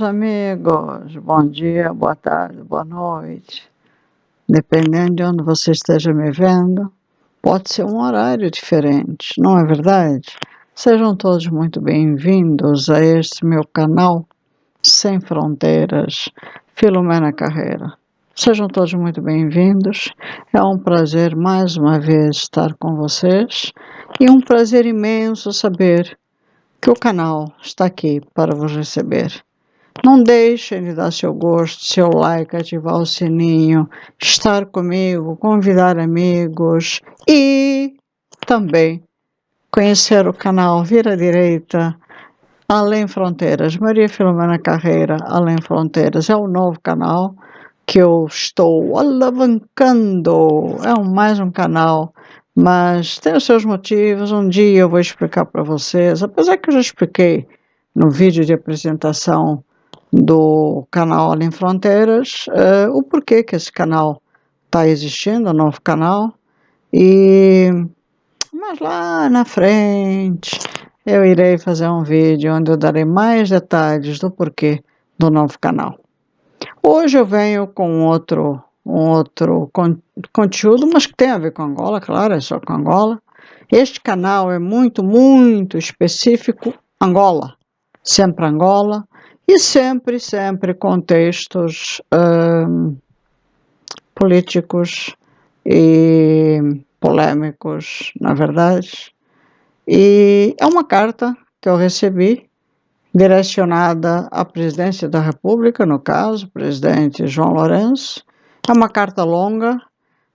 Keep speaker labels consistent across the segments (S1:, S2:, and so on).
S1: Amigos, bom dia, boa tarde, boa noite. Dependendo de onde você esteja me vendo, pode ser um horário diferente, não é verdade? Sejam todos muito bem-vindos a este meu canal Sem Fronteiras, Filomena Carreira. Sejam todos muito bem-vindos. É um prazer mais uma vez estar com vocês e um prazer imenso saber que o canal está aqui para vos receber. Não deixem de dar seu gosto, seu like, ativar o sininho, estar comigo, convidar amigos e também conhecer o canal Vira Direita Além Fronteiras. Maria Filomena Carreira Além Fronteiras é o novo canal que eu estou alavancando. É mais um canal, mas tem os seus motivos. Um dia eu vou explicar para vocês, apesar que eu já expliquei no vídeo de apresentação do canal Além Fronteiras, o porquê que esse canal está existindo, o novo canal, mas lá na frente eu irei fazer um vídeo onde eu darei mais detalhes do porquê do novo canal. Hoje eu venho com um outro conteúdo, mas que tem a ver com Angola, claro, é só com Angola. Este canal é muito específico Angola, sempre Angola, e sempre contextos políticos e polêmicos, na verdade. E é uma carta que eu recebi, direcionada à presidência da República, no caso, o presidente João Lourenço. É uma carta longa,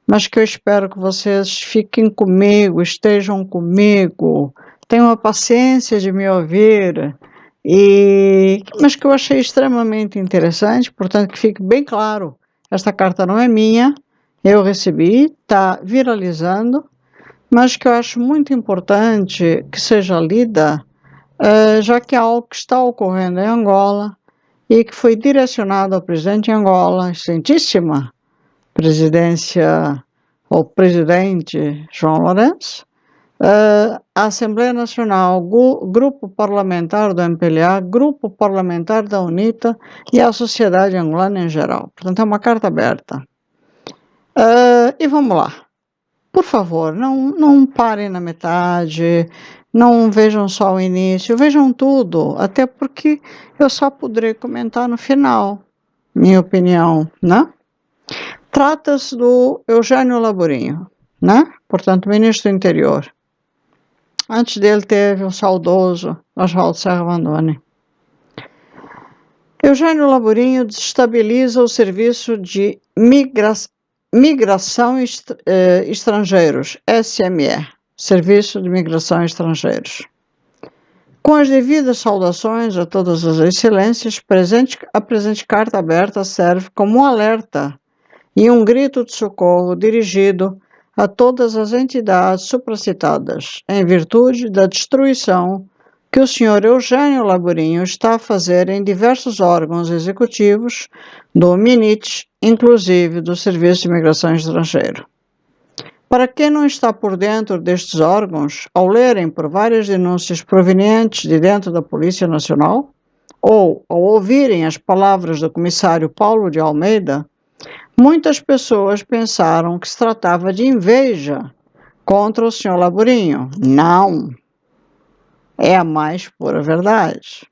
S1: mas que eu espero que vocês fiquem comigo, estejam comigo, tenham a paciência de me ouvir, mas que eu achei extremamente interessante, portanto que fique bem claro, esta carta não é minha, eu recebi, está viralizando, mas que eu acho muito importante que seja lida, já que é algo que está ocorrendo em Angola e que foi direcionado ao presidente de Angola, excelentíssima presidência, ou presidente João Lourenço, a Assembleia Nacional, Grupo Parlamentar do MPLA, Grupo Parlamentar da UNITA e a sociedade angolana em geral. Portanto, é uma carta aberta. E vamos lá. Por favor, não parem na metade, não vejam só o início, vejam tudo, até porque eu só poderei comentar no final, minha opinião, né? Trata-se do Eugênio Laborinho, né? Portanto, ministro do Interior. Antes dele teve o saudoso Oswaldo Serra Vandoni. Eugênio Laborinho desestabiliza o serviço de migração estrangeiros, SME, Serviço de Migração Estrangeiros. Com as devidas saudações a todas as excelências, a presente carta aberta serve como um alerta e um grito de socorro dirigido a todas as entidades supracitadas, em virtude da destruição que o Sr. Eugênio Laborinho está a fazer em diversos órgãos executivos do MINIT, inclusive do Serviço de Imigração Estrangeira. Para quem não está por dentro destes órgãos, ao lerem por várias denúncias provenientes de dentro da Polícia Nacional, ou ao ouvirem as palavras do comissário Paulo de Almeida, muitas pessoas pensaram que se tratava de inveja contra o Sr. Laborinho. Não, é a mais pura verdade.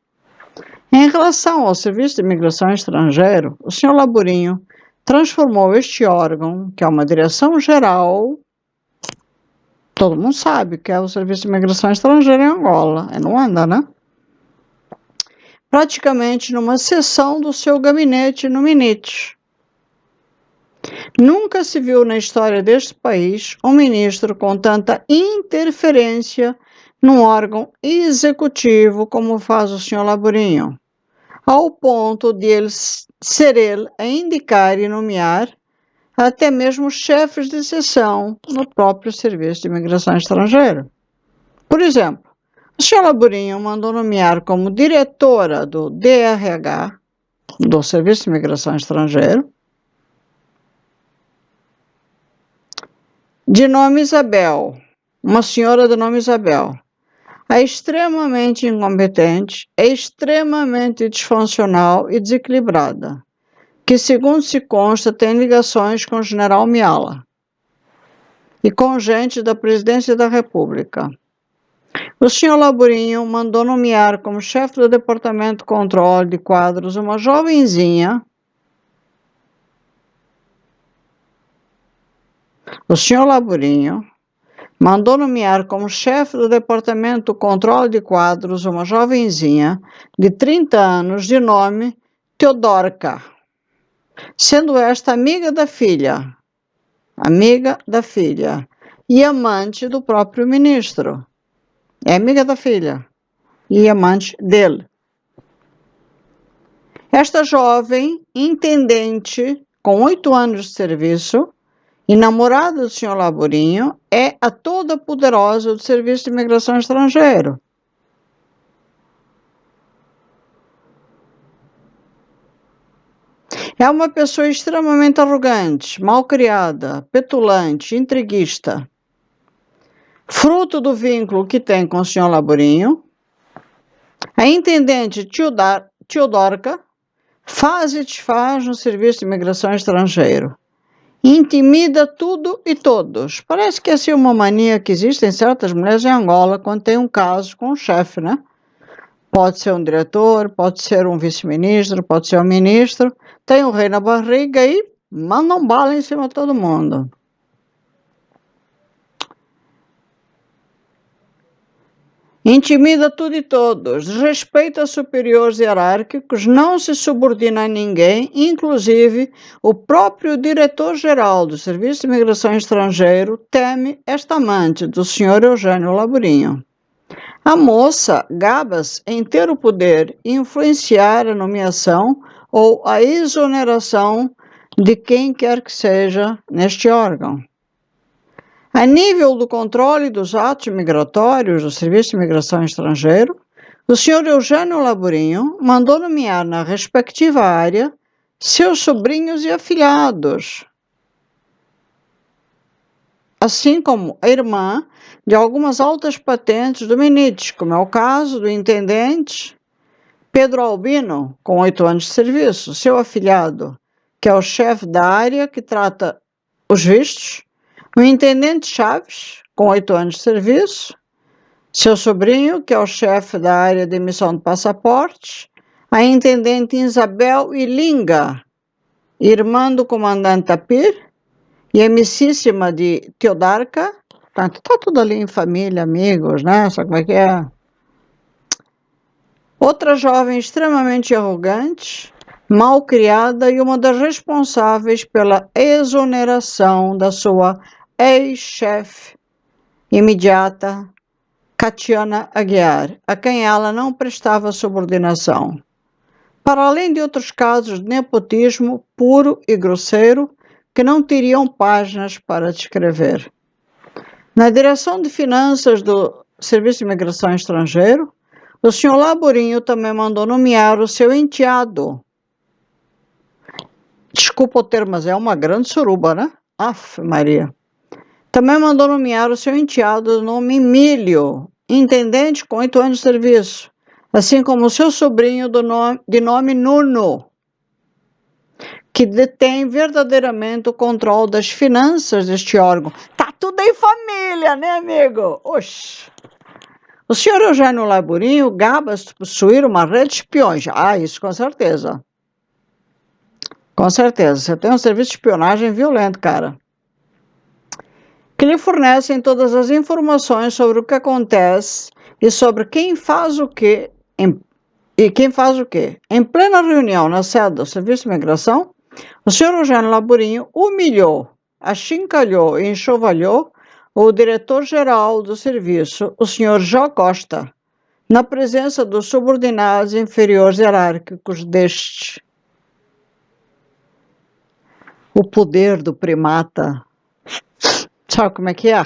S1: Em relação ao Serviço de Imigração Estrangeiro, o Sr. Laborinho transformou este órgão, que é uma direção geral, todo mundo sabe que é o Serviço de Imigração Estrangeira em Angola, não anda, né? Praticamente numa seção do seu gabinete no MINIT. Nunca se viu na história deste país um ministro com tanta interferência num órgão executivo como faz o Sr. Laborinho, ao ponto de ser ele a indicar e nomear até mesmo chefes de seção no próprio Serviço de Imigração Estrangeira. Por exemplo, o Sr. Laborinho mandou nomear como diretora do DRH, do Serviço de Imigração Estrangeira, de nome Isabel, uma senhora de nome Isabel. é extremamente incompetente, é extremamente disfuncional e desequilibrada, que, segundo se consta, tem ligações com o general Miala e com gente da Presidência da República. O senhor Laburinho mandou nomear como chefe do Departamento de Controle de Quadros uma jovenzinha. O senhor Laburinho mandou nomear como chefe do Departamento de Controle de Quadros uma jovenzinha de 30 anos de nome Teodorca, sendo esta amiga da filha e amante do próprio ministro. É amiga da filha e amante dele. Esta jovem intendente, com 8 anos de serviço, e namorada do senhor Laburinho, é a toda poderosa do Serviço de Imigração Estrangeiro. É uma pessoa extremamente arrogante, mal-criada, petulante, intriguista. Fruto do vínculo que tem com o senhor Laburinho, a intendente Teodorca faz e desfaz no Serviço de Imigração Estrangeiro. Intimida tudo e todos. Parece que é assim uma mania que existe em certas mulheres em Angola quando tem um caso com um chefe, né? Pode ser um diretor, pode ser um vice-ministro, pode ser um ministro. Tem um rei na barriga e mandam bala em cima de todo mundo. Intimida tudo e todos, desrespeita superiores hierárquicos, não se subordina a ninguém, inclusive o próprio diretor-geral do Serviço de Imigração Estrangeiro teme esta amante do senhor Eugênio Laburinho. A moça gaba-se em ter o poder de influenciar a nomeação ou a exoneração de quem quer que seja neste órgão. A nível do controle dos atos migratórios do Serviço de Imigração Estrangeiro, o senhor Eugênio Laburinho mandou nomear na respectiva área seus sobrinhos e afilhados, assim como a irmã de algumas altas patentes do MINIT, como é o caso do intendente Pedro Albino, com 8 anos de serviço, seu afilhado, que é o chefe da área que trata os vistos, o intendente Chaves, com 8 anos de serviço, seu sobrinho, que é o chefe da área de emissão de passaportes, a intendente Isabel Ilinga, irmã do comandante Tapir, e amicíssima de Teodarca. Portanto, está tudo ali em família, amigos, né? Sabe como é que é? Outra jovem extremamente arrogante, mal criada e uma das responsáveis pela exoneração da sua ex-chefe imediata, Catiana Aguiar, a quem ela não prestava subordinação. Para além de outros casos de nepotismo puro e grosseiro que não teriam páginas para descrever. Na direção de finanças do Serviço de Imigração Estrangeiro, o senhor Laburinho também mandou nomear o seu enteado. Desculpa o termo, mas é uma grande suruba, né? Aff, Maria. Também mandou nomear o seu enteado de nome Emílio, intendente com 8 anos de serviço, assim como o seu sobrinho de nome Nuno, que detém verdadeiramente o controle das finanças deste órgão. Tá tudo em família, né, amigo? Oxi. O senhor Eugênio Laburinho gaba-se de possuir uma rede de espiões. Ah, isso com certeza. Com certeza. Você tem um serviço de espionagem violento, cara. Que lhe fornecem todas as informações sobre o que acontece e sobre quem faz o quê quem faz o quê. Em plena reunião na sede do Serviço de Imigração, o senhor Eugênio Laburinho humilhou, achincalhou e enxovalhou o diretor-geral do serviço, o senhor Jó Costa, na presença dos subordinados inferiores hierárquicos deste. O poder do primata. Sabe como é que é?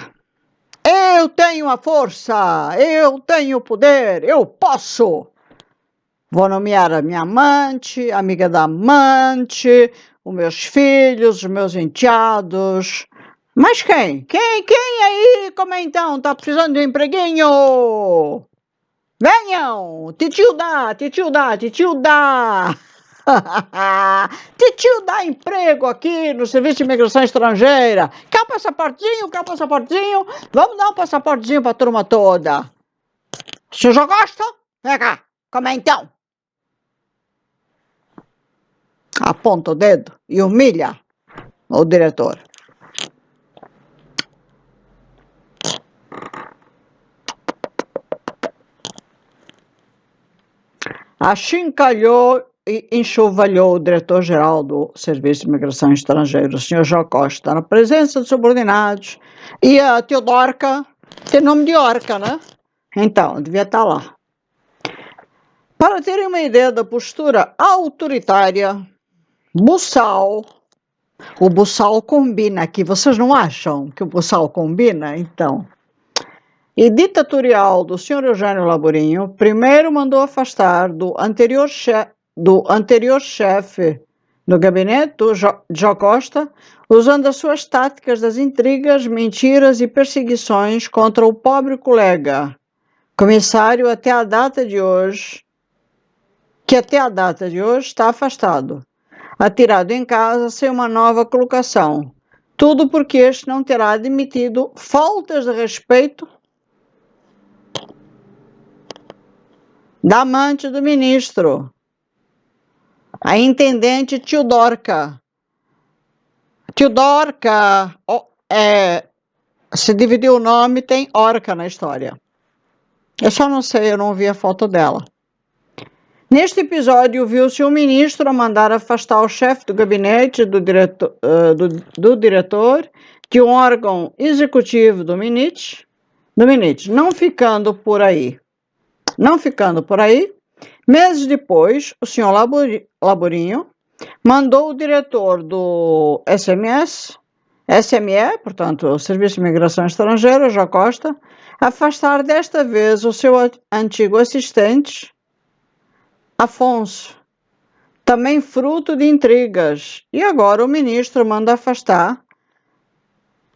S1: Eu tenho a força, eu tenho o poder, eu posso. Vou nomear a minha amante, amiga da amante, os meus filhos, os meus enteados. Mas quem? Quem aí? Como é então? Tá precisando de um empreguinho? Venham! Titio dá, titio dá, titio dá! Titio dá emprego aqui no Serviço de Imigração Estrangeira. Quer um passaportezinho? Quer um passaportezinho? Vamos dar um passaportezinho pra turma toda. O senhor já gosta? Vem cá, como é então? Aponta o dedo e humilha o diretor. Achincalhou e enxovalhou o diretor-geral do Serviço de Imigração Estrangeira, o senhor João Costa, na presença de subordinados, e a Teodorca, tem nome de Orca, né? Então, devia estar lá. Para terem uma ideia da postura autoritária, buçal, o buçal combina aqui, vocês não acham que o buçal combina? Então, e ditatorial do senhor Eugênio Laborinho, primeiro mandou afastar do anterior chefe do gabinete, do João Costa, usando as suas táticas das intrigas, mentiras e perseguições contra o pobre colega, comissário que até a data de hoje está afastado, atirado em casa sem uma nova colocação. Tudo porque este não terá admitido faltas de respeito da amante do ministro, a intendente Teodorca. Teodorca, se dividir o nome, tem Orca na história. Eu só não sei, eu não vi a foto dela. Neste episódio, viu-se o ministro a mandar afastar o chefe do gabinete do diretor de um órgão executivo do MINIT. Não ficando por aí, meses depois, o senhor Laborinho mandou o diretor do SME, portanto, o Serviço de Imigração Estrangeira, João Costa, afastar desta vez o seu antigo assistente, Afonso, também fruto de intrigas. E agora o ministro manda afastar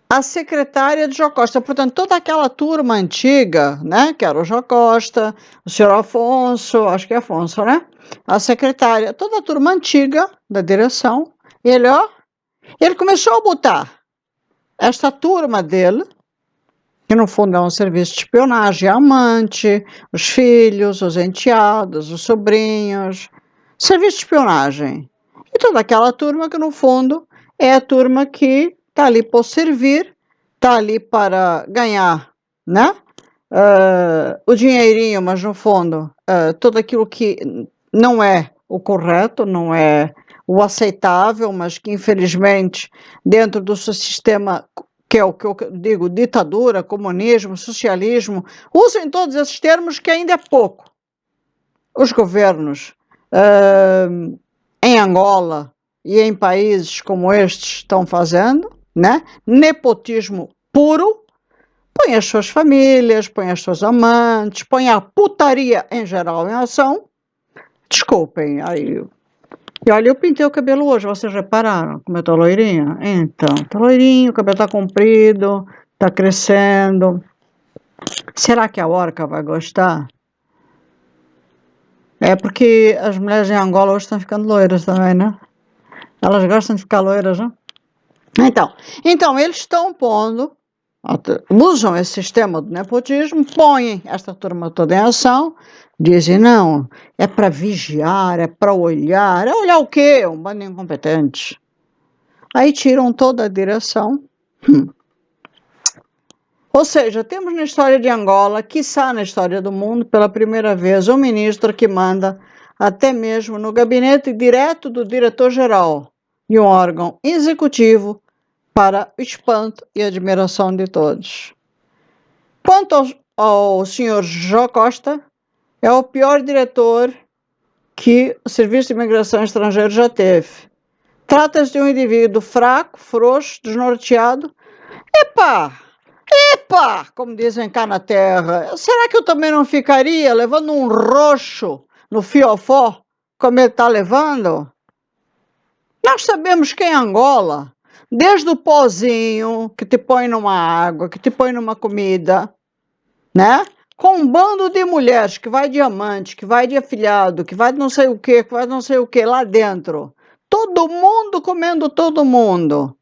S1: a secretária de João Costa. Portanto, toda aquela turma antiga, né, que era o João Costa, o senhor Afonso, acho que é Afonso, né? A secretária, toda a turma antiga da direção. Ele começou a botar esta turma dele, que no fundo é um serviço de espionagem, a amante, os filhos, os enteados, os sobrinhos, serviço de espionagem. E toda aquela turma que no fundo é a turma que está ali para servir, está ali para ganhar, né? O dinheirinho, mas no fundo, tudo aquilo que não é o correto, não é o aceitável, mas que infelizmente dentro do seu sistema, que é o que eu digo, ditadura, comunismo, socialismo, usem todos esses termos que ainda é pouco. Os governos em Angola e em países como estes estão fazendo, né? Nepotismo puro, põe as suas famílias, põe as suas amantes, põe a putaria em geral em ação. Desculpem, aí. E olha, eu pintei o cabelo hoje, vocês repararam como eu tô loirinha? Então, tô loirinho, o cabelo tá comprido, tá crescendo. Será que a Orca vai gostar? É porque as mulheres em Angola hoje estão ficando loiras também, né? Elas gostam de ficar loiras, né? Então eles estão pondo, usam esse sistema do nepotismo, põem esta turma toda em ação, dizem, não, é para vigiar, é para olhar. É olhar o quê? Um bando de incompetentes. Aí tiram toda a direção. Ou seja, temos na história de Angola, quiçá na história do mundo, pela primeira vez, um ministro que manda até mesmo no gabinete direto do diretor-geral de um órgão executivo para o espanto e admiração de todos. Quanto ao senhor João Costa, é o pior diretor que o Serviço de Imigração Estrangeira já teve. Trata-se de um indivíduo fraco, frouxo, desnorteado. Epa, como dizem cá na terra, será que eu também não ficaria levando um roxo no fiofó, como ele está levando? Nós sabemos que em Angola, desde o pozinho que te põe numa água, que te põe numa comida, né? com um bando de mulheres que vai de amante, que vai de afilhado, que vai de não sei o que, que vai de não sei o que lá dentro. Todo mundo comendo todo mundo.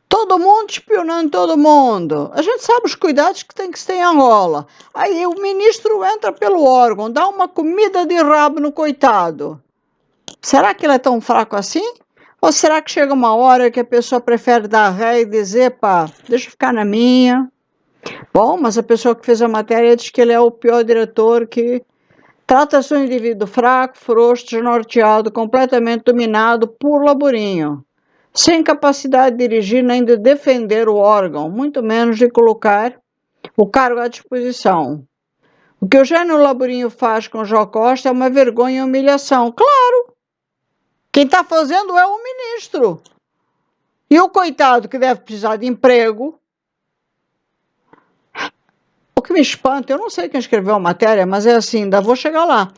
S1: Todo mundo espionando todo mundo. A gente sabe os cuidados que tem que se ter em Angola. Aí o ministro entra pelo órgão, dá uma comida de rabo no coitado. Será que ele é tão fraco assim? Ou será que chega uma hora que a pessoa prefere dar ré e dizer, pá, deixa eu ficar na minha? Bom, mas a pessoa que fez a matéria diz que ele é o pior diretor, que trata-se de um indivíduo fraco, frouxo, desnorteado, completamente dominado por Laborinho, sem capacidade de dirigir nem de defender o órgão, muito menos de colocar o cargo à disposição. O que o Eugênio Laborinho faz com Jó Costa é uma vergonha e humilhação. Claro, quem está fazendo é o ministro. E o coitado que deve precisar de emprego. O que me espanta, eu não sei quem escreveu a matéria, mas é assim, ainda vou chegar lá.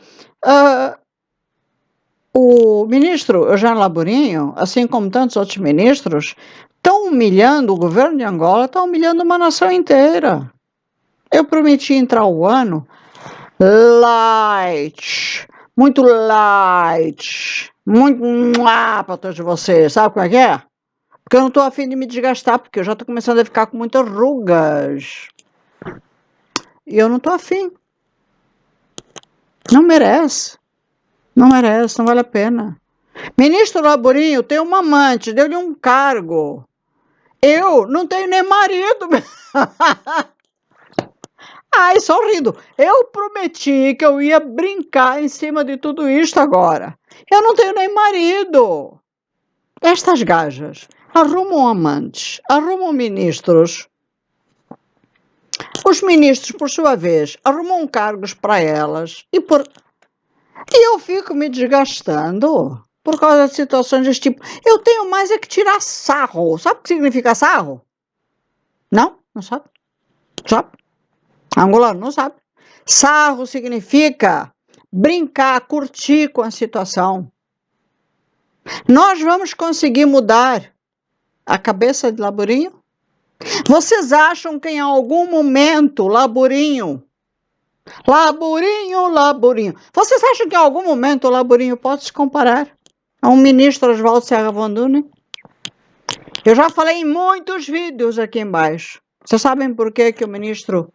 S1: O ministro Eugênio Laborinho, assim como tantos outros ministros, estão humilhando o governo de Angola, estão humilhando uma nação inteira. Eu prometi entrar o ano light, muito light, muito para todos vocês. Sabe como é que é? Porque eu não estou afim de me desgastar, porque eu já estou começando a ficar com muitas rugas. E eu não estou afim. Não merece. Não merece, não vale a pena. Ministro Laborinho tem uma amante, deu-lhe um cargo. Eu não tenho nem marido. Ai, só rindo. Eu prometi que eu ia brincar em cima de tudo isto agora. Eu não tenho nem marido. Estas gajas arrumam amantes, arrumam ministros. Os ministros, por sua vez, arrumam cargos para elas e eu fico me desgastando por causa de situações desse tipo. Eu tenho mais é que tirar sarro. Sabe o que significa sarro? Não? Não sabe? Sabe? Angolano não sabe. Sarro significa brincar, curtir com a situação. Nós vamos conseguir mudar a cabeça de Laborinho? Vocês acham que em algum momento Laborinho, vocês acham que em algum momento o Laborinho pode se comparar a um ministro Oswaldo Serra Von Dunen? Eu já falei em muitos vídeos aqui embaixo. Vocês sabem por que o ministro...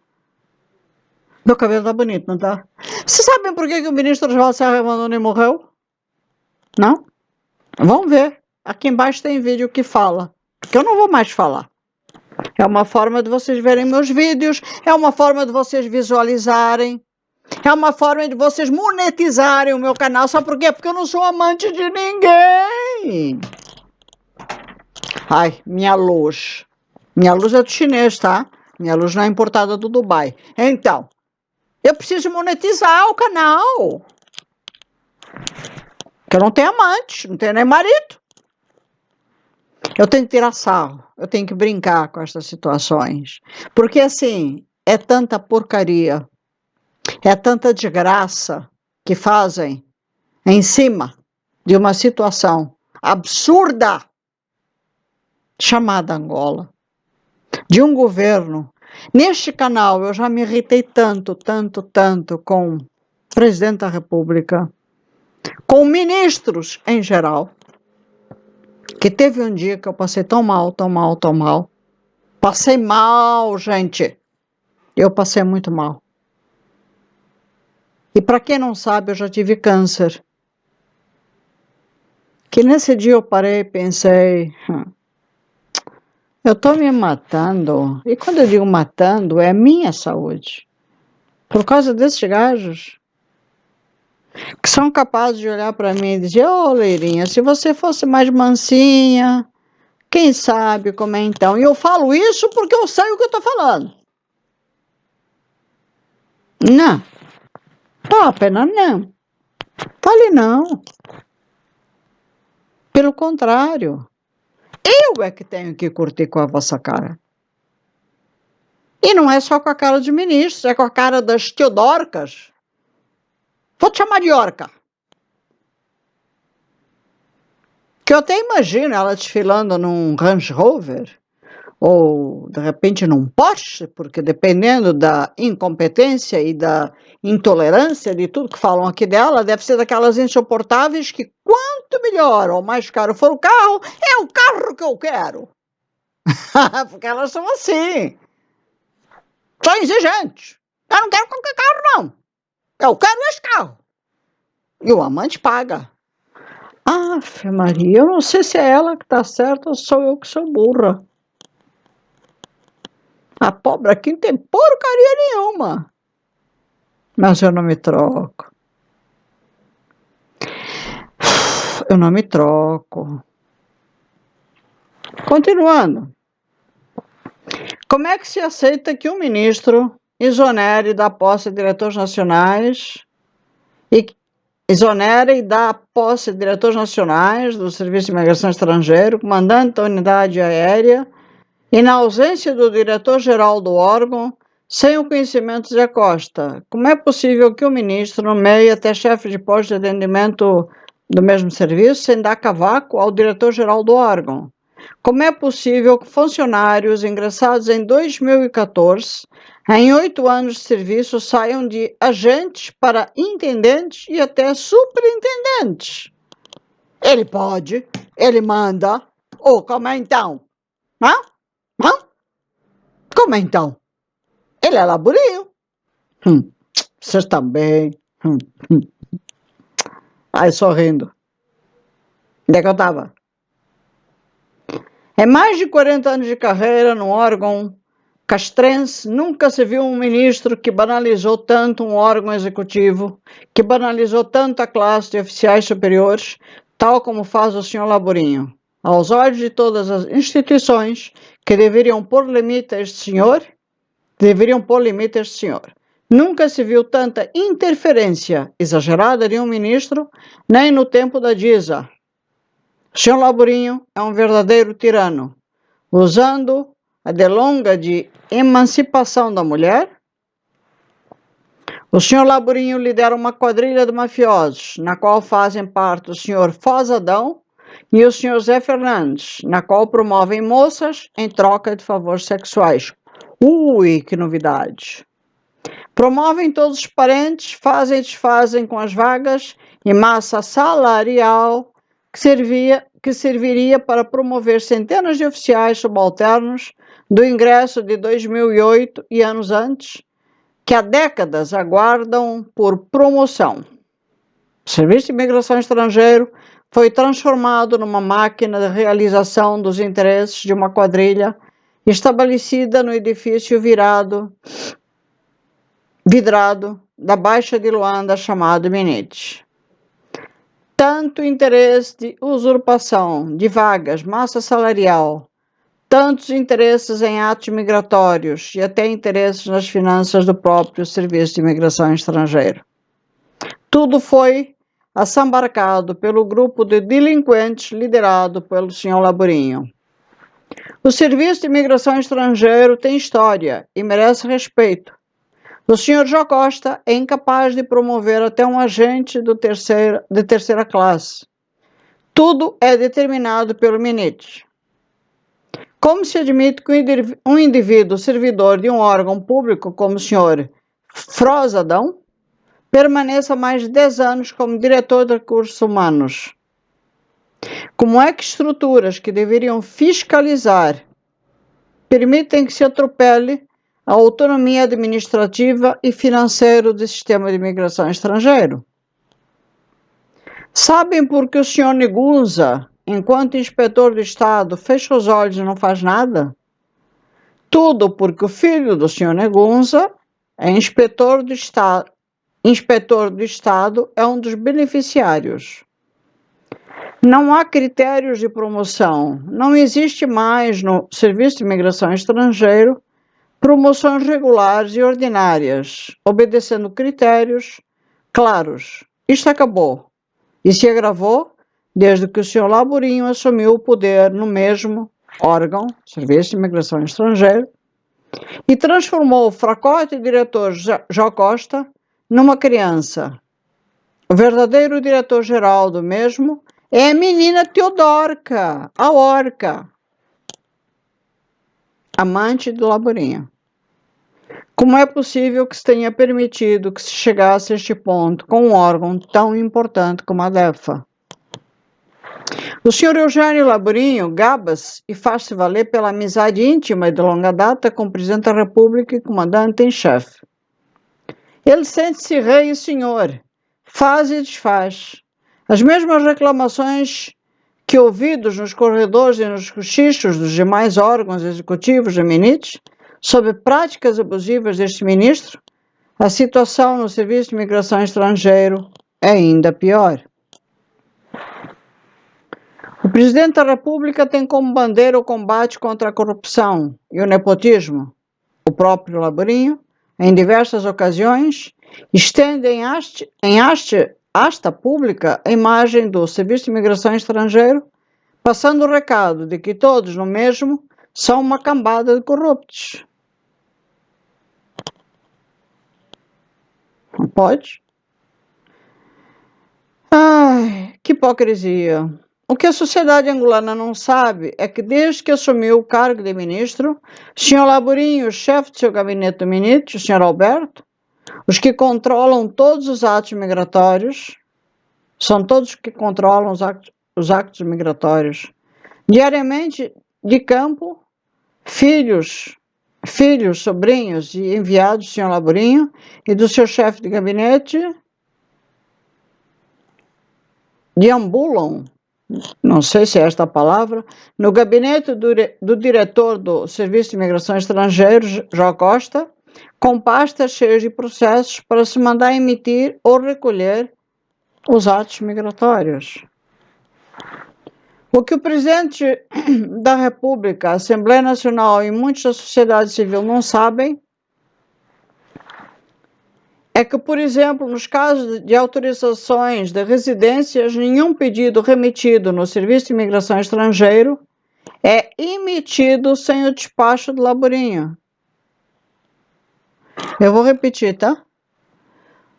S1: Meu cabelo está bonito, não está? Vocês sabem por que o ministro Oswaldo Serra Von Dunen morreu? Não? Vamos ver. Aqui embaixo tem vídeo que fala. Porque eu não vou mais falar. É uma forma de vocês verem meus vídeos. É uma forma de vocês visualizarem. É uma forma de vocês monetizarem o meu canal. Sabe por quê? Porque eu não sou amante de ninguém. Ai, minha luz. Minha luz é do chinês, tá? Minha luz não é importada do Dubai. Então, eu preciso monetizar o canal. Porque eu não tenho amante, não tenho nem marido. Eu tenho que tirar sarro. Eu tenho que brincar com essas situações. Porque, assim, é tanta porcaria. É tanta desgraça que fazem em cima de uma situação absurda chamada Angola, de um governo. Neste canal eu já me irritei tanto com o presidente da República, com ministros em geral, que teve um dia que eu passei tão mal. Passei mal, gente. Eu passei muito mal. E para quem não sabe, eu já tive câncer. Que nesse dia eu parei e pensei, eu estou me matando. E quando eu digo matando, é a minha saúde. Por causa desses gajos que são capazes de olhar para mim e dizer, ô Leirinha, se você fosse mais mansinha, quem sabe como é então? E eu falo isso porque eu sei o que eu estou falando. Não. Tá, apenas não. Fale não. Pelo contrário. Eu é que tenho que curtir com a vossa cara. E não é só com a cara de ministros, é com a cara das teodorcas. Vou te chamar de orca. Que eu até imagino ela desfilando num Range Rover, ou de repente num Porsche, porque dependendo da incompetência e da intolerância de tudo que falam aqui dela, deve ser daquelas insuportáveis que quanto melhor ou mais caro for o carro, é o carro que eu quero. Porque elas são assim, são exigentes. Eu não quero qualquer carro, não. Eu quero esse carro. E o amante paga. Afe Maria, eu não sei se é ela que tá certa ou sou eu que sou burra. A pobre aqui não tem porcaria nenhuma. Mas eu não me troco. Eu não me troco. Continuando. Como é que se aceita que um ministro exonere da posse de diretores nacionais e exonere e dá posse de diretores nacionais do Serviço de Imigração Estrangeira, comandante da unidade aérea, e na ausência do diretor-geral do órgão, sem o conhecimento de Acosta? Como é possível que o ministro nomeie até chefe de posto de atendimento do mesmo serviço sem dar cavaco ao diretor-geral do órgão? Como é possível que funcionários ingressados em 2014, em 8 anos de serviço, saiam de agentes para intendentes e até superintendentes? Ele pode, ele manda. Ou como é então? Hã? Hã? Como é então? Ele é laburinho. Vocês também. Hum. Ai, sorrindo. Onde é que eu estava? Em mais de 40 anos de carreira no órgão castrense, nunca se viu um ministro que banalizou tanto um órgão executivo, que banalizou tanto a classe de oficiais superiores, tal como faz o senhor Laburinho. Aos olhos de todas as instituições que deveriam pôr limite a este senhor, nunca se viu tanta interferência exagerada de um ministro, nem no tempo da DISA. O senhor Laburinho é um verdadeiro tirano, usando a delonga de emancipação da mulher. O senhor Laburinho lidera uma quadrilha de mafiosos, na qual fazem parte o senhor Fozadão e o senhor Zé Fernandes, na qual promovem moças em troca de favores sexuais. Ui, que novidade! Promovem todos os parentes, fazem e desfazem com as vagas e massa salarial que serviria para promover centenas de oficiais subalternos do ingresso de 2008 e anos antes, que há décadas aguardam por promoção. O Serviço de Imigração Estrangeiro foi transformado numa máquina de realização dos interesses de uma quadrilha estabelecida no edifício vidrado da Baixa de Luanda chamado Minete. Tanto interesse de usurpação de vagas, massa salarial, tantos interesses em atos migratórios e até interesses nas finanças do próprio Serviço de Imigração Estrangeira. Tudo foi assambarcado pelo grupo de delinquentes liderado pelo senhor Laburinho. O Serviço de Imigração Estrangeiro tem história e merece respeito. O senhor Jocosta é incapaz de promover até um agente de terceira classe. Tudo é determinado pelo Minete. Como se admite que um indivíduo servidor de um órgão público como o senhor Frozadão permaneça mais de 10 anos como diretor de recursos humanos? Como é que estruturas que deveriam fiscalizar permitem que se atropele a autonomia administrativa e financeira do sistema de imigração estrangeiro? Sabem por que o senhor Negunza, enquanto inspetor do Estado, fecha os olhos e não faz nada? Tudo porque o filho do senhor Negunza é inspetor do Estado. Inspetor do Estado é um dos beneficiários. Não há critérios de promoção. Não existe mais no Serviço de Imigração Estrangeiro promoções regulares e ordinárias, obedecendo critérios claros. Isto acabou e se agravou desde que o senhor Laburinho assumiu o poder no mesmo órgão, Serviço de Imigração Estrangeira, e transformou o fracote diretor Jocosta numa criança. O verdadeiro diretor-geral do mesmo é a menina Teodorca, a orca. amante do Laborinho. Como é possível que se tenha permitido que se chegasse a este ponto com um órgão tão importante como a DEFA? O Sr. Eugênio Laborinho gaba-se e faz-se valer pela amizade íntima e de longa data com o Presidente da República e comandante em chefe. Ele sente-se rei e senhor, faz e desfaz. As mesmas reclamações que ouvidos nos corredores e nos cochichos dos demais órgãos executivos da MINIT sobre práticas abusivas deste ministro, a situação no Serviço de Imigração Estrangeiro é ainda pior. O Presidente da República tem como bandeira o combate contra a corrupção e o nepotismo. O próprio Laborinho, em diversas ocasiões, estende em asta pública a imagem do Serviço de Imigração Estrangeiro, passando o recado de que todos no mesmo são uma cambada de corruptos. Não pode? Ai, que hipocrisia! O que a sociedade angolana não sabe é que desde que assumiu o cargo de ministro, o Sr. Laborinho, o chefe de seu gabinete do MINIT, o Sr. Alberto, os que controlam todos os atos migratórios, são todos que controlam os atos migratórios. Diariamente, de campo, filhos, sobrinhos e enviados do Sr. Laborinho e do seu chefe de gabinete deambulam, não sei se é esta a palavra, no gabinete do diretor do Serviço de Imigração Estrangeira, João Costa, com pastas cheias de processos para se mandar emitir ou recolher os atos migratórios. O que o Presidente da República, a Assembleia Nacional e muitos da sociedade civil não sabem é que, por exemplo, nos casos de autorizações de residências, nenhum pedido remetido no Serviço de Imigração Estrangeiro é emitido sem o despacho do Laborinho. Eu vou repetir, tá?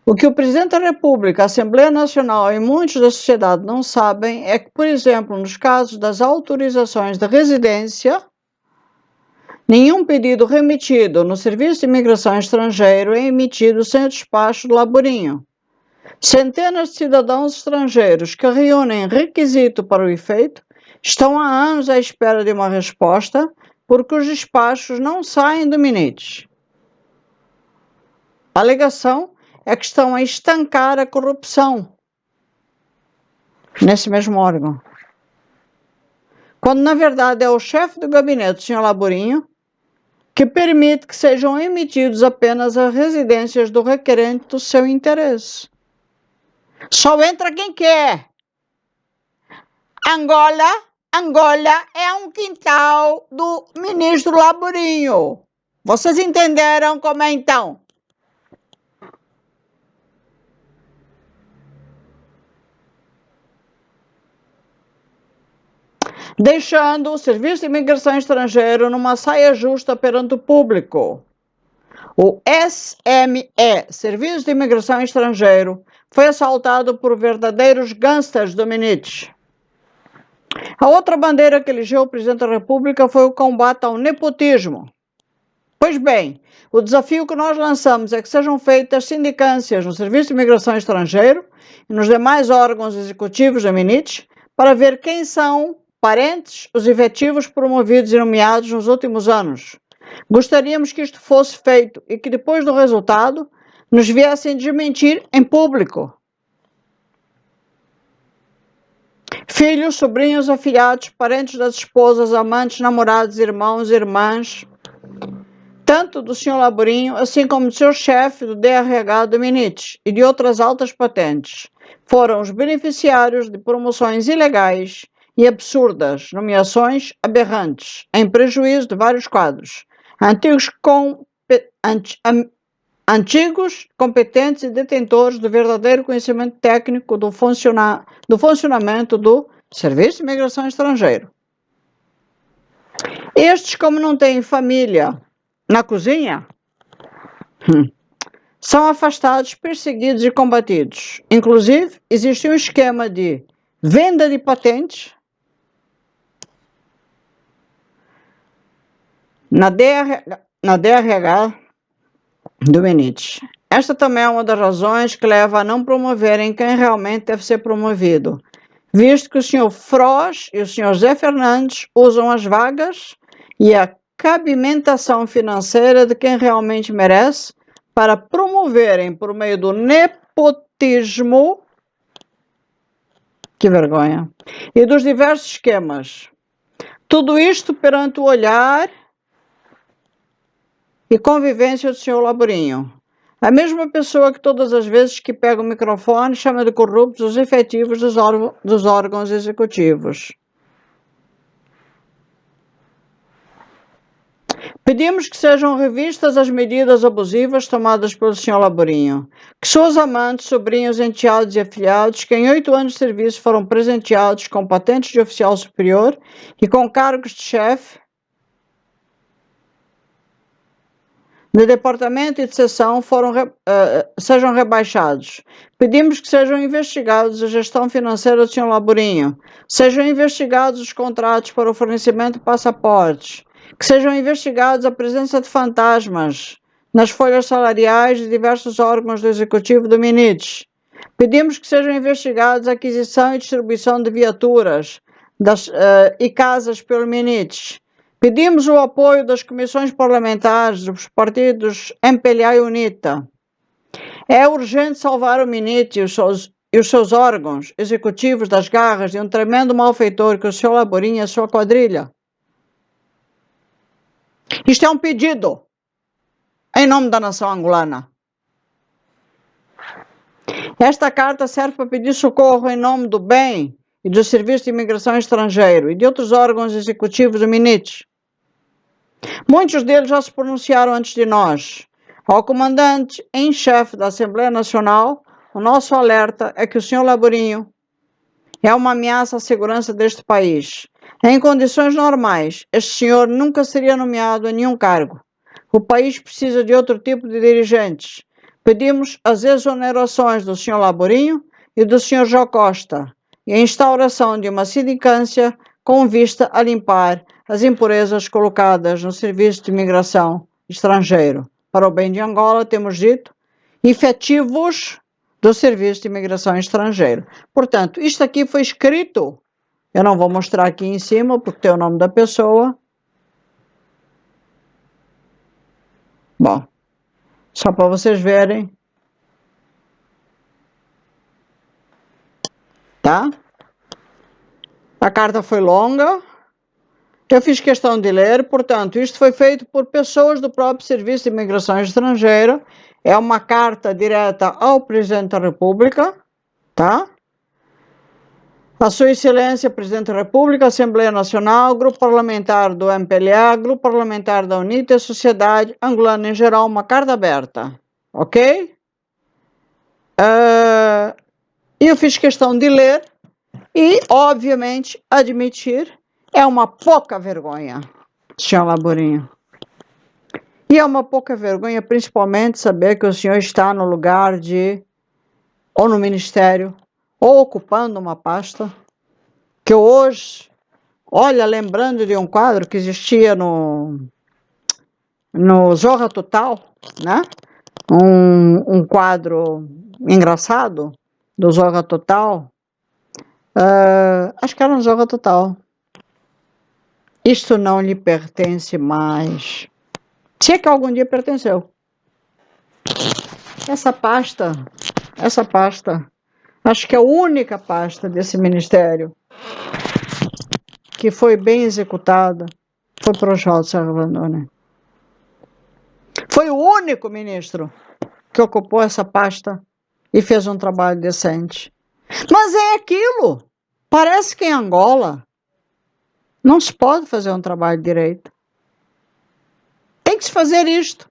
S1: O que o Presidente da República, a Assembleia Nacional e muitos da sociedade não sabem é que, por exemplo, nos casos das autorizações de residência, nenhum pedido remetido no Serviço de Imigração Estrangeiro é emitido sem o despacho do Laborinho. Centenas de cidadãos estrangeiros que reúnem requisito para o efeito estão há anos à espera de uma resposta porque os despachos não saem do MINIT. A alegação é que estão a estancar a corrupção nesse mesmo órgão. Quando, na verdade, é o chefe do gabinete, o Sr. Laborinho, que permite que sejam emitidos apenas as residências do requerente do seu interesse. Só entra quem quer. Angola é um quintal do ministro Laborinho. Vocês entenderam como é então? Deixando o Serviço de Imigração Estrangeira numa saia justa perante o público. O SME, Serviço de Imigração Estrangeiro, foi assaltado por verdadeiros gangsters do MINIT. A outra bandeira que elegeu o Presidente da República foi o combate ao nepotismo. Pois bem, o desafio que nós lançamos é que sejam feitas sindicâncias no Serviço de Imigração Estrangeiro e nos demais órgãos executivos da MINIT para ver quem são parentes os efetivos promovidos e nomeados nos últimos anos. Gostaríamos que isto fosse feito e que depois do resultado nos viessem desmentir em público. Filhos, sobrinhos, afilhados, parentes das esposas, amantes, namorados, irmãos, irmãs, tanto do Sr. Laborinho, assim como do seu chefe do DRH do MINIT e de outras altas patentes, foram os beneficiários de promoções ilegais e absurdas, nomeações aberrantes, em prejuízo de vários quadros, antigos, competentes e detentores do verdadeiro conhecimento técnico do funcionamento do Serviço de Imigração Estrangeiro. Estes, como não têm família na cozinha, são afastados, perseguidos e combatidos. Inclusive, existe um esquema de venda de patentes na DRH do MNIT. Esta também é uma das razões que leva a não promoverem quem realmente deve ser promovido, visto que o Sr. Froz e o Sr. Zé Fernandes usam as vagas e a cabimentação financeira de quem realmente merece para promoverem por meio do nepotismo, que vergonha, e dos diversos esquemas. Tudo isto perante o olhar e convivência do Sr. Laborinho. A mesma pessoa que todas as vezes que pega o microfone chama de corruptos os efetivos dos órgãos executivos. Pedimos que sejam revistas as medidas abusivas tomadas pelo Sr. Laborinho, que seus amantes, sobrinhos, enteados e afilhados, que em 8 anos de serviço foram presenteados com patentes de oficial superior e com cargos de chefe de departamento e de seção sejam rebaixados. Pedimos que sejam investigados a gestão financeira do Sr. Laborinho, sejam investigados os contratos para o fornecimento de passaportes, que sejam investigados a presença de fantasmas nas folhas salariais de diversos órgãos do Executivo do MNIT. Pedimos que sejam investigados a aquisição e distribuição de viaturas e casas pelo MNIT. Pedimos o apoio das comissões parlamentares dos partidos MPLA e UNITA. É urgente salvar o MNIT e os seus órgãos executivos das garras de um tremendo malfeitor que o Sr. Laborinho e a sua quadrilha. Isto é um pedido em nome da nação angolana. Esta carta serve para pedir socorro em nome do bem e do Serviço de Imigração Estrangeiro e de outros órgãos executivos do MNIT. Muitos deles já se pronunciaram antes de nós. Ao comandante em chefe da Assembleia Nacional, o nosso alerta é que o Sr. Laborinho é uma ameaça à segurança deste país. Em condições normais, este senhor nunca seria nomeado a nenhum cargo. O país precisa de outro tipo de dirigentes. Pedimos as exonerações do Sr. Laborinho e do Sr. Jó Costa e a instauração de uma sindicância com vista a limpar as impurezas colocadas no Serviço de Imigração Estrangeiro. Para o bem de Angola, temos dito, efetivos do Serviço de Imigração Estrangeiro. Portanto, isto aqui foi escrito, eu não vou mostrar aqui em cima, porque tem o nome da pessoa. Bom, só para vocês verem. Tá? A carta foi longa. Eu fiz questão de ler, portanto, isto foi feito por pessoas do próprio Serviço de Imigração Estrangeira. É uma carta direta ao Presidente da República, tá? A Sua Excelência, Presidente da República, Assembleia Nacional, Grupo Parlamentar do MPLA, Grupo Parlamentar da UNITA e Sociedade Angolana em geral, uma carta aberta, ok? Eu fiz questão de ler e, obviamente, admitir, é uma pouca vergonha, senhor Laborinho. E é uma pouca vergonha, principalmente, saber que o senhor está no lugar ou no ministério, ou ocupando uma pasta, que hoje, olha, lembrando de um quadro que existia no Zorra Total, né? Um quadro engraçado do Zorra Total, acho que era um Zorra Total. Isto não lhe pertence mais. Se é que algum dia pertenceu. Essa pasta, acho que é a única pasta desse ministério que foi bem executada, foi para o Oswaldo Serra-Vandone. Foi o único ministro que ocupou essa pasta e fez um trabalho decente. Mas é aquilo. Parece que em Angola não se pode fazer um trabalho direito. Tem que se fazer isto.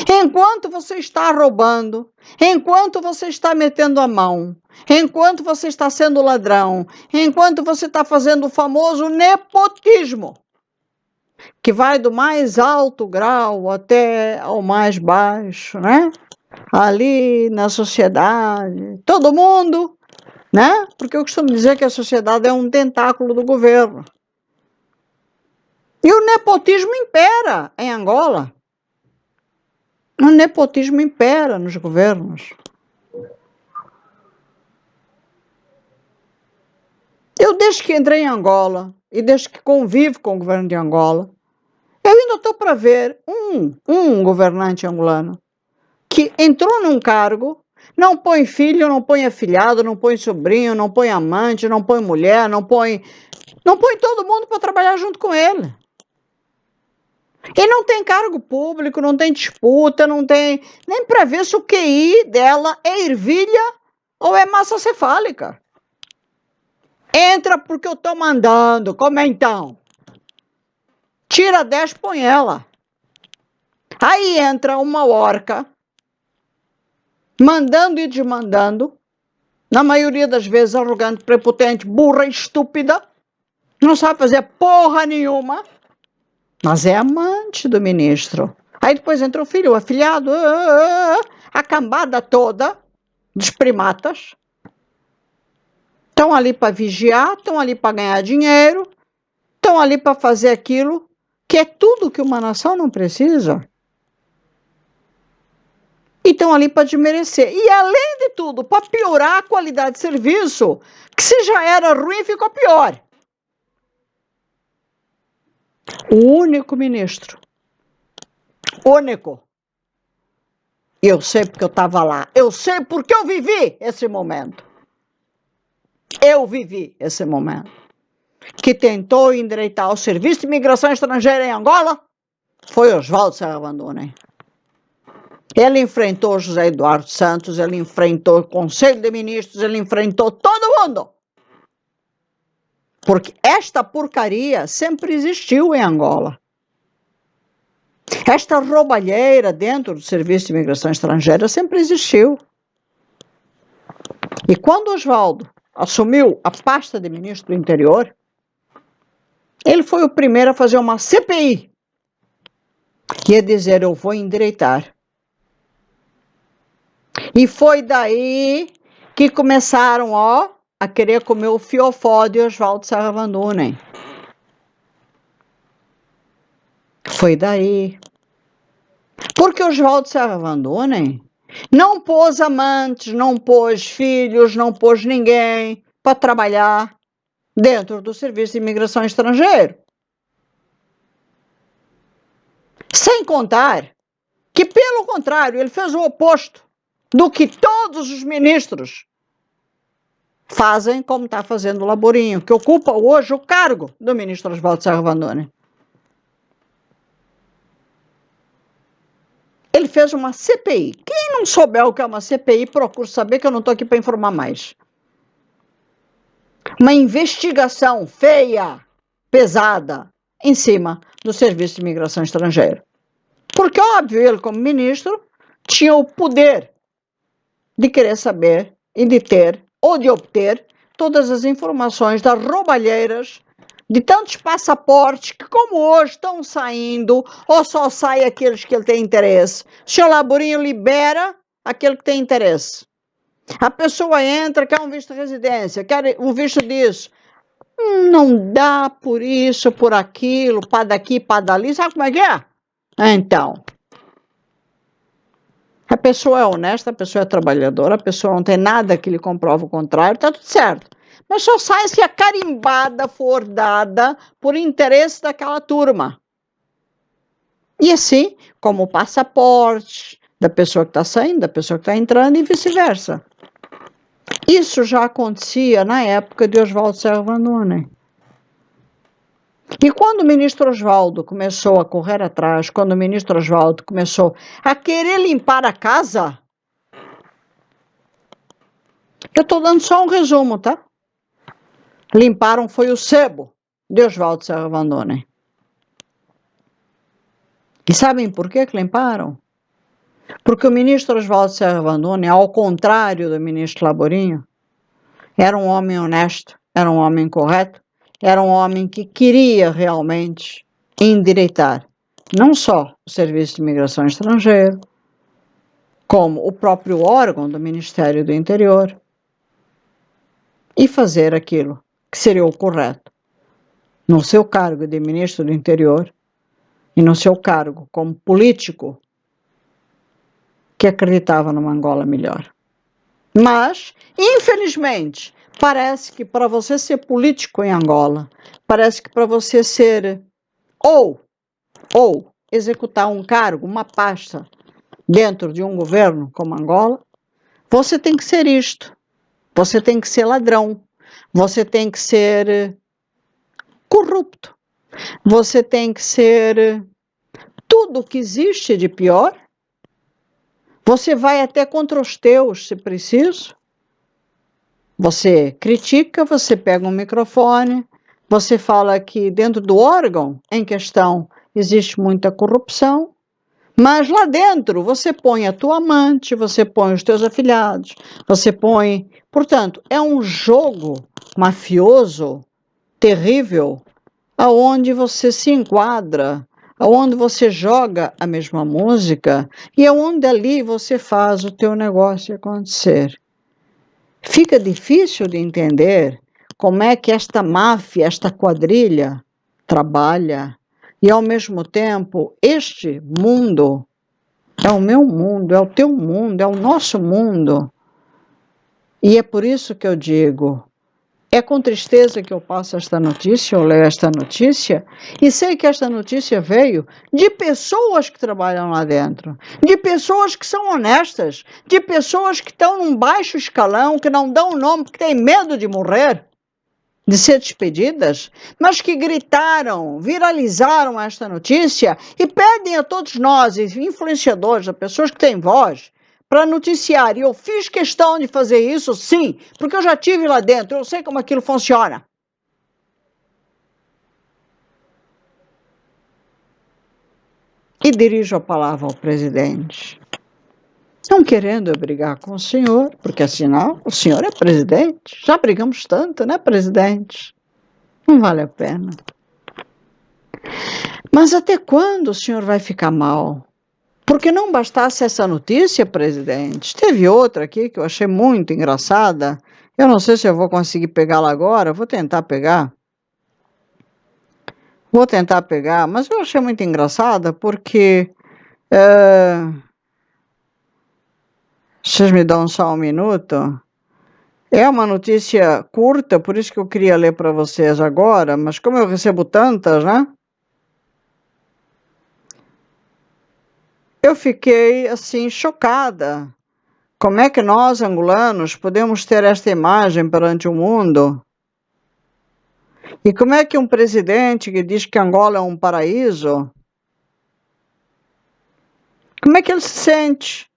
S1: Enquanto você está roubando, enquanto você está metendo a mão, enquanto você está sendo ladrão, enquanto você está fazendo o famoso nepotismo, que vai do mais alto grau até ao mais baixo, né? Ali na sociedade, todo mundo, né? Porque eu costumo dizer que a sociedade é um tentáculo do governo. E o nepotismo impera em Angola. O nepotismo impera nos governos. Eu, desde que entrei em Angola e desde que convivo com o governo de Angola, eu ainda estou para ver um governante angolano que entrou num cargo, não põe filho, não põe afilhado, não põe sobrinho, não põe amante, não põe mulher, não põe todo mundo para trabalhar junto com ele. E não tem cargo público, não tem disputa, não tem nem para ver se o QI dela é ervilha ou é massa cefálica. Entra porque eu estou mandando, como é então? Tira 10, põe ela. Aí entra uma orca, mandando e desmandando, na maioria das vezes arrogante, prepotente, burra, estúpida, não sabe fazer porra nenhuma, mas é amante do ministro. Aí depois entra o filho, o afilhado, a cambada toda dos primatas. Estão ali para vigiar, estão ali para ganhar dinheiro, estão ali para fazer aquilo que é tudo que uma nação não precisa. E estão ali para desmerecer. E, além de tudo, para piorar a qualidade de serviço, que se já era ruim, ficou pior. O único ministro, único, eu sei porque eu estava lá, eu sei porque eu vivi esse momento. Eu vivi esse momento. Que tentou endireitar o Serviço de Imigração Estrangeira em Angola foi Oswaldo Serra-Van-Dunen. Ele enfrentou José Eduardo Santos, ele enfrentou o Conselho de Ministros, ele enfrentou todo mundo. Porque esta porcaria sempre existiu em Angola. Esta roubalheira dentro do Serviço de Imigração Estrangeira sempre existiu. E quando Oswaldo assumiu a pasta de ministro do Interior, ele foi o primeiro a fazer uma CPI, que ia dizer, eu vou endireitar. E foi daí que começaram, a querer comer o fiofó de Oswaldo Serra-Van-Dunen. Foi daí. Porque Oswaldo Serra-Van-Dunen não pôs amantes, não pôs filhos, não pôs ninguém para trabalhar dentro do Serviço de Imigração Estrangeira. Sem contar que, pelo contrário, ele fez o oposto do que todos os ministros fazem, como está fazendo o Laborinho, que ocupa hoje o cargo do ministro Oswaldo Serra-Van-Dunen. Ele fez uma CPI. Quem não souber o que é uma CPI, procure saber, que eu não estou aqui para informar mais. Uma investigação feia, pesada, em cima do Serviço de Imigração Estrangeira. Porque, óbvio, ele, como ministro, tinha o poder de querer saber e de ter, ou de obter, todas as informações das roubalheiras de tantos passaportes que, como hoje, estão saindo, ou só sai aqueles que ele tem interesse. O senhor Laborinho libera aquele que tem interesse. A pessoa entra, quer um visto de residência, quer um visto disso. Não dá por isso, por aquilo, para daqui, para dali. Sabe como é que é? Então, a pessoa é honesta, a pessoa é trabalhadora, a pessoa não tem nada que lhe comprova o contrário, está tudo certo. Mas só sai se a carimbada for dada por interesse daquela turma. E assim, como o passaporte da pessoa que está saindo, da pessoa que está entrando e vice-versa. Isso já acontecia na época de Oswaldo Serra-Van-Dunen. E quando o ministro Oswaldo começou a correr atrás, quando o ministro Oswaldo começou a querer limpar a casa, eu estou dando só um resumo, tá? Limparam foi o sebo de Oswaldo Serra-Van-Dunen. E sabem por que limparam? Porque o ministro Oswaldo Serra-Van-Dunen, ao contrário do ministro Laborinho, era um homem honesto, era um homem correto, era um homem que queria realmente endireitar não só o Serviço de Imigração Estrangeira, como o próprio órgão do Ministério do Interior, e fazer aquilo que seria o correto. no seu cargo de ministro do Interior e no seu cargo como político, que acreditava numa Angola melhor. Mas, infelizmente, parece que para você ser político em Angola, parece que para você ser ou executar um cargo, uma pasta dentro de um governo como Angola, você tem que ser isto. Você tem que ser ladrão. Você tem que ser corrupto. Você tem que ser tudo o que existe de pior. Você vai até contra os teus, se preciso. Você critica, você pega um microfone, você fala que dentro do órgão em questão existe muita corrupção, mas lá dentro você põe a tua amante, você põe os teus afilhados, você põe... Portanto, é um jogo mafioso, terrível, aonde você se enquadra, aonde você joga a mesma música e aonde ali você faz o teu negócio acontecer. Fica difícil de entender como é que esta máfia, esta quadrilha trabalha e ao mesmo tempo este mundo é o meu mundo, é o teu mundo, é o nosso mundo. E é por isso que eu digo, é com tristeza que eu passo esta notícia, eu leio esta notícia, e sei que esta notícia veio de pessoas que trabalham lá dentro, de pessoas que são honestas, de pessoas que estão num baixo escalão, que não dão o nome porque têm medo de morrer, de ser despedidas, mas que gritaram, viralizaram esta notícia e pedem a todos nós, influenciadores, a pessoas que têm voz, para noticiar. E eu fiz questão de fazer isso, sim, porque eu já estive lá dentro, eu sei como aquilo funciona. E dirijo a palavra ao presidente, não querendo eu brigar com o senhor, porque afinal o senhor é presidente, já brigamos tanto, né, presidente? Não vale a pena. Mas até quando o senhor vai ficar mal? Porque não bastasse essa notícia, presidente, teve outra aqui que eu achei muito engraçada. Eu não sei se eu vou conseguir pegá-la agora, vou tentar pegar. Vou tentar pegar, mas eu achei muito engraçada porque... vocês me dão só um minuto. É uma notícia curta, por isso que eu queria ler para vocês agora, mas como eu recebo tantas, né? Eu fiquei, assim, chocada. Como é que nós, angolanos, podemos ter esta imagem perante o mundo? E como é que um presidente que diz que Angola é um paraíso, como é que ele se sente?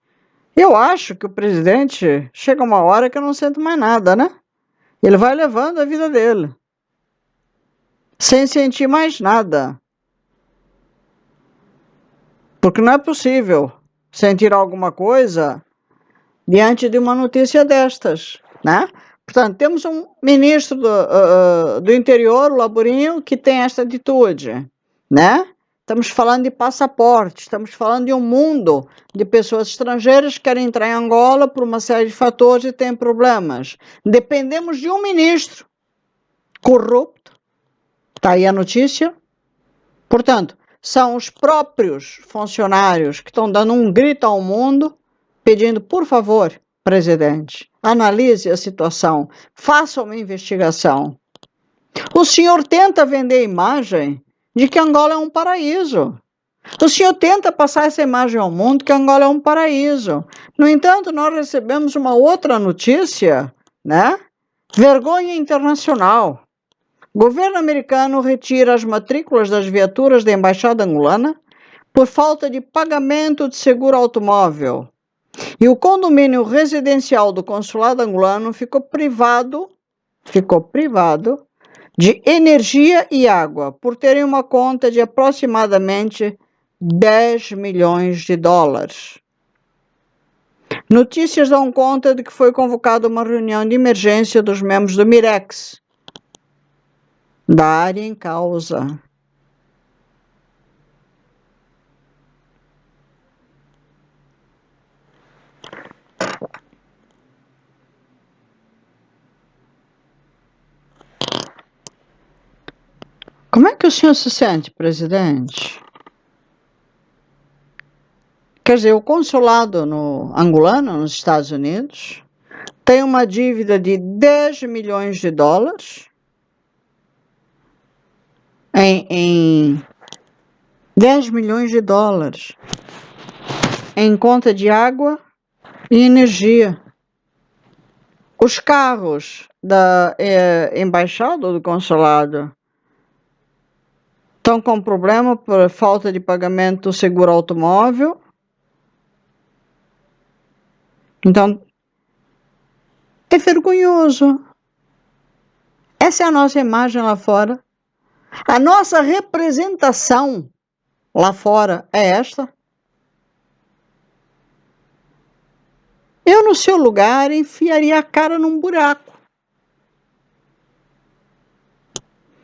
S1: Eu acho que o presidente chega uma hora que não sente mais nada, né? Ele vai levando a vida dele, sem sentir mais nada. Porque não é possível sentir alguma coisa diante de uma notícia destas, né? Portanto, temos um ministro do interior, o Laborinho, que tem esta atitude, né? Estamos falando de passaporte, estamos falando de um mundo de pessoas estrangeiras que querem entrar em Angola por uma série de fatores e têm problemas. Dependemos de um ministro corrupto, está aí a notícia. Portanto, são os próprios funcionários que estão dando um grito ao mundo, pedindo, por favor, presidente, analise a situação, faça uma investigação. O senhor tenta vender a imagem de que Angola é um paraíso. O senhor tenta passar essa imagem ao mundo que Angola é um paraíso. No entanto, nós recebemos uma outra notícia, né? Vergonha internacional. Governo americano retira as matrículas das viaturas da embaixada angolana por falta de pagamento de seguro automóvel. E o condomínio residencial do consulado angolano ficou privado de energia e água por terem uma conta de aproximadamente 10 milhões de dólares. Notícias dão conta de que foi convocada uma reunião de emergência dos membros do Mirex, da área em causa. Como é que o senhor se sente, presidente? Quer dizer, o consulado no angolano, nos Estados Unidos, tem uma dívida de 10 milhões de dólares em 10 milhões de dólares em conta de água e energia. Os carros da embaixada ou do consulado estão com problema por falta de pagamento do seguro automóvel. Então, é vergonhoso. Essa é a nossa imagem lá fora. A nossa representação lá fora é esta. Eu, no seu lugar, enfiaria a cara num buraco.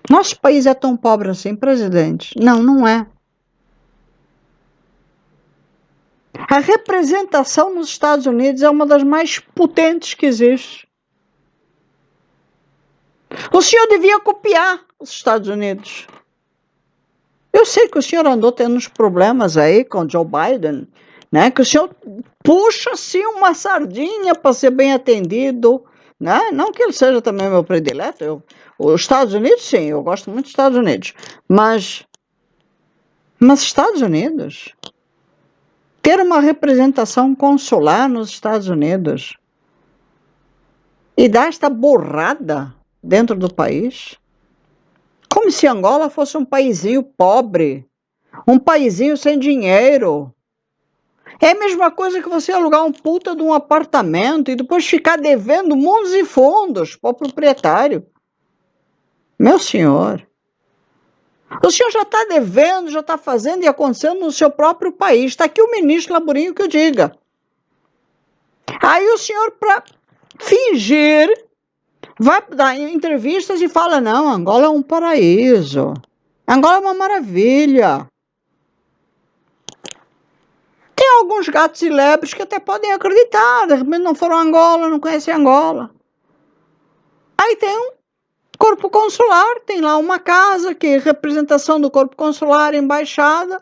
S1: Nosso país é tão pobre assim, presidente? Não, não é. A representação nos Estados Unidos é uma das mais potentes que existe. O senhor devia copiar os Estados Unidos. Eu sei que o senhor andou tendo uns problemas aí com Joe Biden, né? Que o senhor puxa assim uma sardinha para ser bem atendido, né? Não que ele seja também meu predileto. Os Estados Unidos, sim, eu gosto muito dos Estados Unidos. Mas Estados Unidos? Ter uma representação consular nos Estados Unidos e dar esta borrada dentro do país? Como se Angola fosse um paizinho pobre, um paizinho sem dinheiro. É a mesma coisa que você alugar um puta de um apartamento e depois ficar devendo mundos e fundos para o proprietário. Meu senhor, o senhor já está devendo, já está fazendo e acontecendo no seu próprio país. Está aqui o ministro Laburinho que o diga. Aí o senhor, para fingir, vai dar entrevistas e fala, não, Angola é um paraíso. Angola é uma maravilha. Tem alguns gatos e lebres que até podem acreditar, de repente não foram a Angola, não conhecem Angola. Aí tem um corpo consular, tem lá uma casa que é representação do corpo consular, embaixada.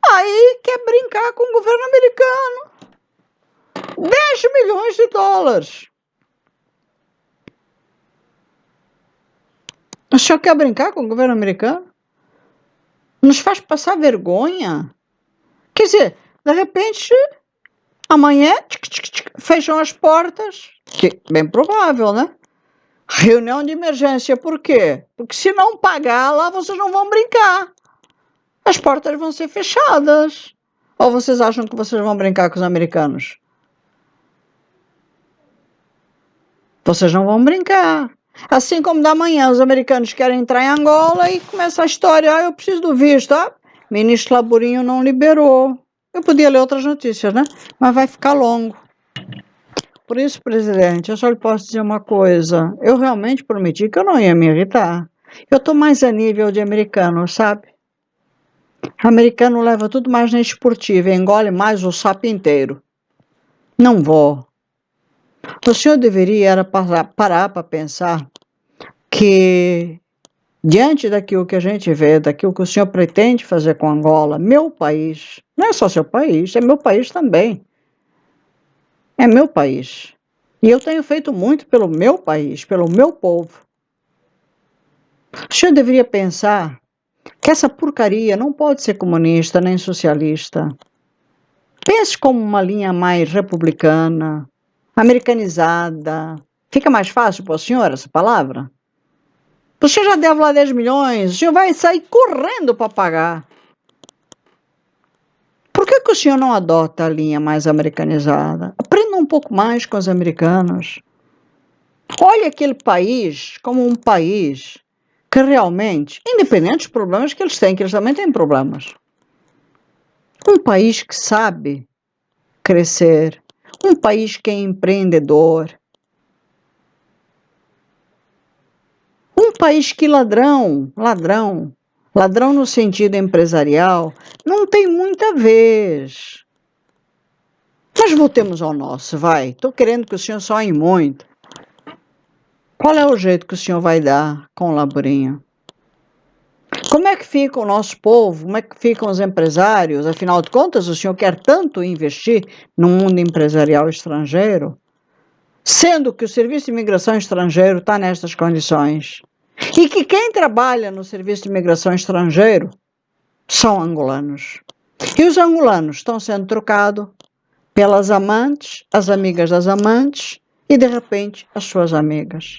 S1: Aí quer brincar com o governo americano. 10 milhões de dólares. O senhor quer brincar com o governo americano? Nos faz passar vergonha? Quer dizer, de repente, amanhã, fecham as portas, que é bem provável, né? Reunião de emergência, por quê? Porque se não pagar lá, vocês não vão brincar. As portas vão ser fechadas. Ou vocês acham que vocês vão brincar com os americanos? Vocês não vão brincar. Assim como da manhã os americanos querem entrar em Angola e começa a história, eu preciso do visto, Ministro Laburinho não liberou. Eu podia ler outras notícias, né? Mas vai ficar longo. Por isso, presidente, eu só lhe posso dizer uma coisa. Eu realmente prometi que eu não ia me irritar. Eu estou mais a nível de americano, sabe? Americano leva tudo mais na esportiva, engole mais o sapo inteiro. Não vou. O senhor deveria era parar para pensar que, diante daquilo que a gente vê, daquilo que o senhor pretende fazer com Angola, meu país, não é só seu país, é meu país também. É meu país. E eu tenho feito muito pelo meu país, pelo meu povo. O senhor deveria pensar que essa porcaria não pode ser comunista nem socialista. Pense como uma linha mais republicana, americanizada. Fica mais fácil para o senhor essa palavra? O senhor já deve lá 10 milhões, o senhor vai sair correndo para pagar. Por que o senhor não adota a linha mais americanizada? Aprenda um pouco mais com os americanos. Olhe aquele país como um país que realmente, independente dos problemas que eles também têm problemas. Um país que sabe crescer, um país que é empreendedor, um país que ladrão no sentido empresarial, não tem muita vez. Mas voltemos ao nosso, vai. Estou querendo que o senhor sonhe muito. Qual é o jeito que o senhor vai dar com o Laburinho? Como é que fica o nosso povo? Como é que ficam os empresários? Afinal de contas, o senhor quer tanto investir no mundo empresarial estrangeiro, sendo que o Serviço de Imigração Estrangeiro está nestas condições. E que quem trabalha no Serviço de Imigração Estrangeiro são angolanos. E os angolanos estão sendo trocados pelas amantes, as amigas das amantes e, de repente, as suas amigas.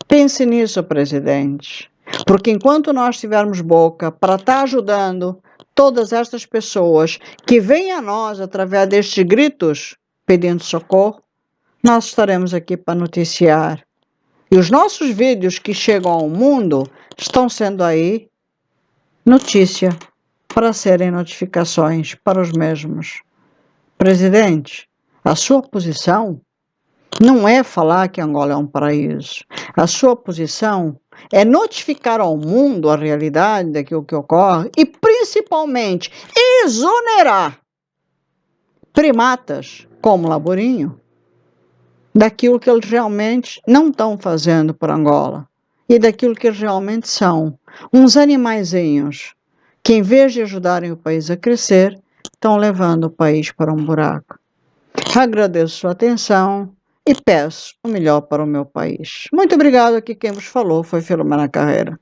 S1: Pense nisso, presidente, porque enquanto nós tivermos boca para estar ajudando todas estas pessoas que vêm a nós através destes gritos pedindo socorro, nós estaremos aqui para noticiar. E os nossos vídeos que chegam ao mundo estão sendo aí notícia para serem notificações para os mesmos. Presidente, a sua posição não é falar que Angola é um paraíso. A sua posição é notificar ao mundo a realidade daquilo que ocorre e, principalmente, exonerar primatas como Laborinho daquilo que eles realmente não estão fazendo por Angola e daquilo que eles realmente são. Uns animaizinhos que, em vez de ajudarem o país a crescer, estão levando o país para um buraco. Agradeço sua atenção e peço o melhor para o meu país. Muito obrigado. Aqui quem vos falou foi Filomena Carreira.